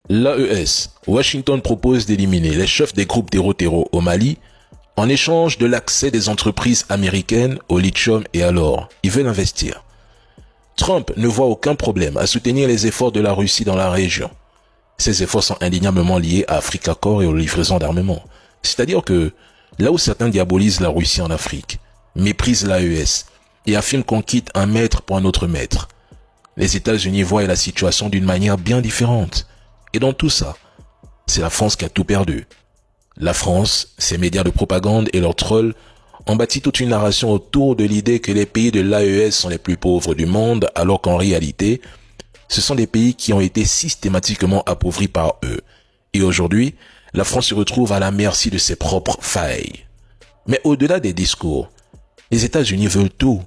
L'AES, Washington propose d'éliminer les chefs des groupes terreau au Mali en échange de l'accès des entreprises américaines au lithium et à l'or. Ils veulent investir. Trump ne voit aucun problème à soutenir les efforts de la Russie dans la région. Ces efforts sont indéniablement liés à Africa Corps et aux livraisons d'armement. C'est-à-dire que, là où certains diabolisent la Russie en Afrique, méprisent l'AES et affirment qu'on quitte un maître pour un autre maître, les États-Unis voient la situation d'une manière bien différente. Et dans tout ça, c'est la France qui a tout perdu. La France, ses médias de propagande et leurs trolls ont bâti toute une narration autour de l'idée que les pays de l'AES sont les plus pauvres du monde, alors qu'en réalité, ce sont des pays qui ont été systématiquement appauvris par eux. Et aujourd'hui, la France se retrouve à la merci de ses propres failles. Mais au-delà des discours, les États-Unis veulent tout.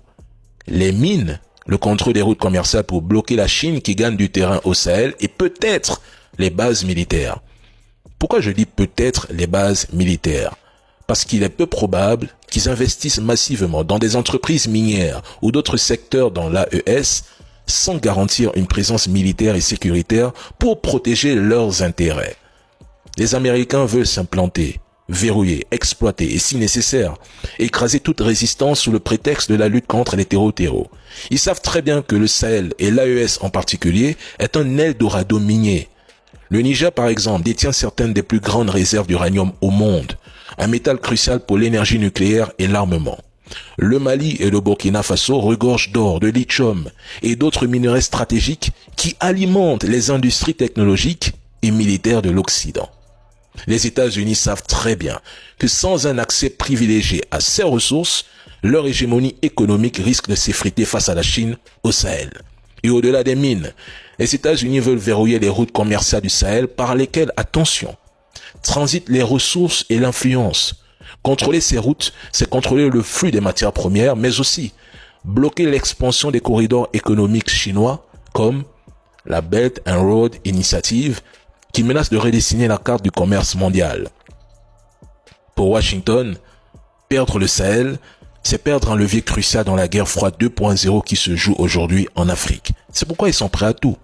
Les mines, le contrôle des routes commerciales pour bloquer la Chine qui gagne du terrain au Sahel et peut-être les bases militaires. Pourquoi je dis peut-être les bases militaires? Parce qu'il est peu probable qu'ils investissent massivement dans des entreprises minières ou d'autres secteurs dans l'AES sans garantir une présence militaire et sécuritaire pour protéger leurs intérêts. Les Américains veulent s'implanter, verrouiller, exploiter et si nécessaire, écraser toute résistance sous le prétexte de la lutte contre les terreaux. Ils savent très bien que le Sahel et l'AES en particulier est un Eldorado minier. Le Niger, par exemple, détient certaines des plus grandes réserves d'uranium au monde, un métal crucial pour l'énergie nucléaire et l'armement. Le Mali et le Burkina Faso regorgent d'or, de lithium et d'autres minerais stratégiques qui alimentent les industries technologiques et militaires de l'Occident. Les États-Unis savent très bien que sans un accès privilégié à ces ressources, leur hégémonie économique risque de s'effriter face à la Chine au Sahel. Et au-delà des mines, les États-Unis veulent verrouiller les routes commerciales du Sahel par lesquelles, attention, transitent les ressources et l'influence. Contrôler ces routes, c'est contrôler le flux des matières premières, mais aussi bloquer l'expansion des corridors économiques chinois comme la Belt and Road Initiative qui menace de redessiner la carte du commerce mondial. Pour Washington, perdre le Sahel, c'est perdre un levier crucial dans la guerre froide 2.0 qui se joue aujourd'hui en Afrique. C'est pourquoi ils sont prêts à tout.